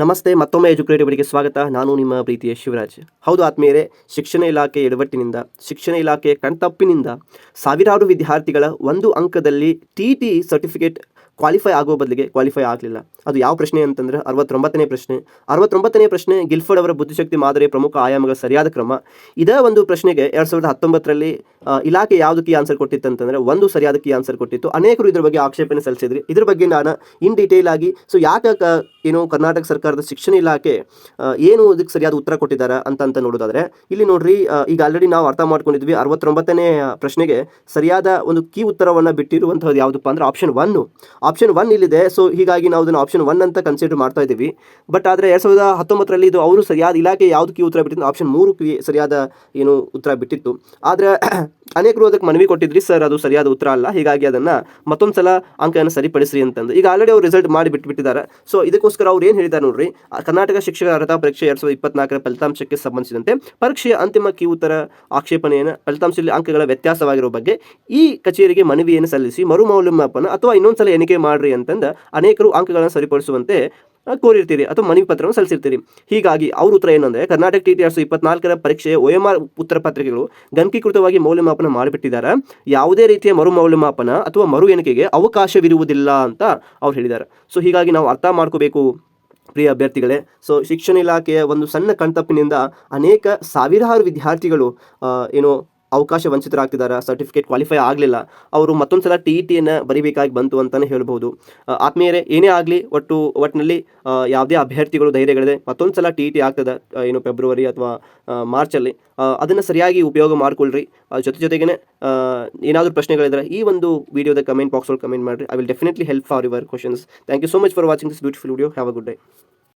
ನಮಸ್ತೆ, ಮತ್ತೊಮ್ಮೆ ಎಜುಕೇಟೆಡ್‌ಗೆ ಸ್ವಾಗತ. ನಾನು ನಿಮ್ಮ ಪ್ರೀತಿಯ ಶಿವರಾಜ್. ಹೌದು ಆತ್ಮೀಯರೇ, ಶಿಕ್ಷಣ ಇಲಾಖೆ ಎಡವಟ್ಟಿನಿಂದ, ಶಿಕ್ಷಣ ಇಲಾಖೆ ಕಣ್ತಪ್ಪಿನಿಂದ ಸಾವಿರಾರು ವಿದ್ಯಾರ್ಥಿಗಳ ಒಂದು ಅಂಕದಲ್ಲಿ ಟಿ ಸರ್ಟಿಫಿಕೇಟ್ ಕ್ವಾಲಿಫೈ ಆಗೋ ಬದಲಿಗೆ ಕ್ವಾಲಿಫೈ ಆಗಲಿಲ್ಲ. ಅದು ಯಾವ ಪ್ರಶ್ನೆ ಅಂತಂದ್ರೆ 69ನೇ ಪ್ರಶ್ನೆ. 69ನೇ ಪ್ರಶ್ನೆ ಗಿಲ್ಫರ್ಡ್ ಅವರ ಬುದ್ಧಿಶಕ್ತಿ ಮಾದರಿಯ ಪ್ರಮುಖ ಆಯಾಮಗಳ ಸರಿಯಾದ ಕ್ರಮ. ಇದೇ ಒಂದು ಪ್ರಶ್ನೆಗೆ 2019ರಲ್ಲಿ ಇಲಾಖೆ ಯಾವುದು ಕೀ ಆನ್ಸರ್ ಕೊಟ್ಟಿತ್ತು ಅಂತಂದರೆ ಒಂದು ಸರಿಯಾದ ಕೀ ಆನ್ಸರ್ ಕೊಟ್ಟಿತ್ತು. ಅನೇಕರು ಇದ್ರ ಬಗ್ಗೆ ಆಕ್ಷೇಪಣೆ ಸಲ್ಲಿಸಿದ್ರಿ. ಇದ್ರ ಬಗ್ಗೆ ನಾನು ಇನ್ ಡೀಟೇಲ್ ಆಗಿ ಯಾಕೆ ಕರ್ನಾಟಕ ಸರ್ಕಾರದ ಶಿಕ್ಷಣ ಇಲಾಖೆ ಏನು ಇದಕ್ಕೆ ಸರಿಯಾದ ಉತ್ತರ ಕೊಟ್ಟಿದ್ದಾರೆ ಅಂತ ನೋಡೋದಾದ್ರೆ ಇಲ್ಲಿ ನೋಡ್ರಿ, ಈಗ ಆಲ್ರೆಡಿ ನಾವು ಅರ್ಥ ಮಾಡ್ಕೊಂಡಿದ್ವಿ 69ನೇ ಪ್ರಶ್ನೆಗೆ ಸರಿಯಾದ ಒಂದು ಕೀ ಉತ್ತರವನ್ನು ಬಿಟ್ಟಿರುವಂಥದ್ದು ಯಾವುದಪ್ಪ ಅಂದ್ರೆ ಆಪ್ಷನ್ 1 ಇಲ್ಲಿದೆ. ಸೊ ಹೀಗಾಗಿ ನಾವು ಅದನ್ನು ಆಪ್ಷನ್ 1 ಅಂತ ಕನ್ಸಿಡರ್ ಮಾಡ್ತಾ ಇದ್ದೀವಿ. ಬಟ್ ಆದರೆ 2019ರಲ್ಲಿ ಇದು ಅವರು ಸರಿಯಾದ ಇಲಾಖೆ ಯಾವುದು ಕೀ ಉತ್ತರ ಬಿಟ್ಟಿದ್ದು ಆಪ್ಷನ್ 3 ಕೀ ಸರಿಯಾದ ಉತ್ತರ ಬಿಟ್ಟಿತ್ತು. ಆದರೆ ಅನೇಕರು ಅದಕ್ಕೆ ಮನವಿ ಕೊಟ್ಟಿದ್ರಿ, ಸರ್ ಅದು ಸರಿಯಾದ ಉತ್ತರ ಅಲ್ಲ, ಹೀಗಾಗಿ ಅದನ್ನು ಮತ್ತೊಂದು ಸಲ ಅಂಕವನ್ನು ಸರಿಪಡಿಸ್ರಿ ಅಂತಂದು. ಈಗ ಆಲ್ರೆಡಿ ಅವರು ರಿಸಲ್ಟ್ ಮಾಡಿ ಬಿಟ್ಟಿದ್ದಾರೆ. ಸೊ ಇದಕ್ಕೋಸ್ಕರ ಅವ್ರು ಏನು ಹೇಳಿದ್ದಾರೆ ನೋಡ್ರಿ, ಕರ್ನಾಟಕ ಶಿಕ್ಷಕರ ಅರ್ಹತಾ ಪರೀಕ್ಷೆ 2024ರ ಫಲಿತಾಂಶಕ್ಕೆ ಸಂಬಂಧಿಸಿದಂತೆ ಪರೀಕ್ಷೆಯ ಅಂತಿಮ ಕೀ ಉತ್ತರ ಆಕ್ಷೇಪಣೆಯನ್ನು ಫಲಿತಾಂಶದಲ್ಲಿ ಅಂಕಗಳ ವ್ಯತ್ಯಾಸವಾಗಿರೋ ಬಗ್ಗೆ ಈ ಕಚೇರಿಗೆ ಮನವಿಯನ್ನು ಸಲ್ಲಿಸಿ ಮರುಮೌಲ್ಯಮಾಪನ ಅಥವಾ ಇನ್ನೊಂದ್ಸಲ ಎಣಿಕೆ ಮಾಡ್ರಿ ಅಂತಂದು ಅನೇಕರು ಅಂಕಗಳನ್ನು ಸರಿಪಡಿಸುವಂತೆ ಕೋರಿರ್ತೀರಿ ಅಥವಾ ಮನವಿ ಪತ್ರವನ್ನು ಸಲ್ಲಿಸಿರ್ತೀರಿ. ಹೀಗಾಗಿ ಅವ್ರ ಉತ್ತರ ಏನಂದರೆ ಕರ್ನಾಟಕ ಟಿ 2024ರ ಪರೀಕ್ಷೆಯ OMR ಉತ್ತರ ಪತ್ರಿಕೆಗಳು ಗಣಕೀಕೃತವಾಗಿ ಮೌಲ್ಯಮಾಪನ ಮಾಡಿಬಿಟ್ಟಿದ್ದಾರೆ. ಯಾವುದೇ ರೀತಿಯ ಮರು ಮೌಲ್ಯಮಾಪನ ಅಥವಾ ಮರು ಎಣಿಕೆಗೆ ಅವಕಾಶವಿರುವುದಿಲ್ಲ ಅಂತ ಅವ್ರು ಹೇಳಿದ್ದಾರೆ. ಸೊ ಹೀಗಾಗಿ ನಾವು ಅರ್ಥ ಮಾಡ್ಕೋಬೇಕು ಪ್ರಿಯ ಅಭ್ಯರ್ಥಿಗಳೇ. ಸೊ ಶಿಕ್ಷಣ ಇಲಾಖೆಯ ಒಂದು ಸಣ್ಣ ಕಣ್ತಪ್ಪಿನಿಂದ ಅನೇಕ ಸಾವಿರಾರು ವಿದ್ಯಾರ್ಥಿಗಳು ಅವಕಾಶ ವಂಚಿತರಾಗ್ತಿದ್ದಾರೆ. ಸರ್ಟಿಫಿಕೇಟ್ ಕ್ವಾಲಿಫೈ ಆಗಲಿಲ್ಲ. ಅವರು ಮತ್ತೊಂದು ಸಲ ಟಿಯನ್ನು ಬರೀಬೇಕಾಗಿ ಬಂತು ಅಂತಲೇ ಹೇಳ್ಬೋದು. ಆತ್ಮೀಯರೇ, ಏನೇ ಆಗಲಿ ಒಟ್ಟಿನಲ್ಲಿ ಯಾವುದೇ ಅಭ್ಯರ್ಥಿಗಳು ಧೈರ್ಯಗಳಿದೆ ಮತ್ತೊಂದು ಸಲ ಟಿ ಆಗ್ತದೆ ಫೆಬ್ರವರಿ ಅಥವಾ ಮಾರ್ಚಲ್ಲಿ. ಅದನ್ನು ಸರಿಯಾಗಿ ಉಪಯೋಗ ಮಾಡ್ಕೊಳ್ರಿ. ಜೊತೆಗೇ ಏನಾದರೂ ಪ್ರಶ್ನೆಗಳಿದ್ರೆ ಈ ಒಂದು ವಿಡಿಯೋದ ಕಮೆಂಟ್ ಬಾಕ್ಸಲ್ಲಿ ಕಮೆಂಟ್ ಮಾಡಿರಿ. I will definitely help for your questions. Thank you so much for watching this beautiful video. Have a good day.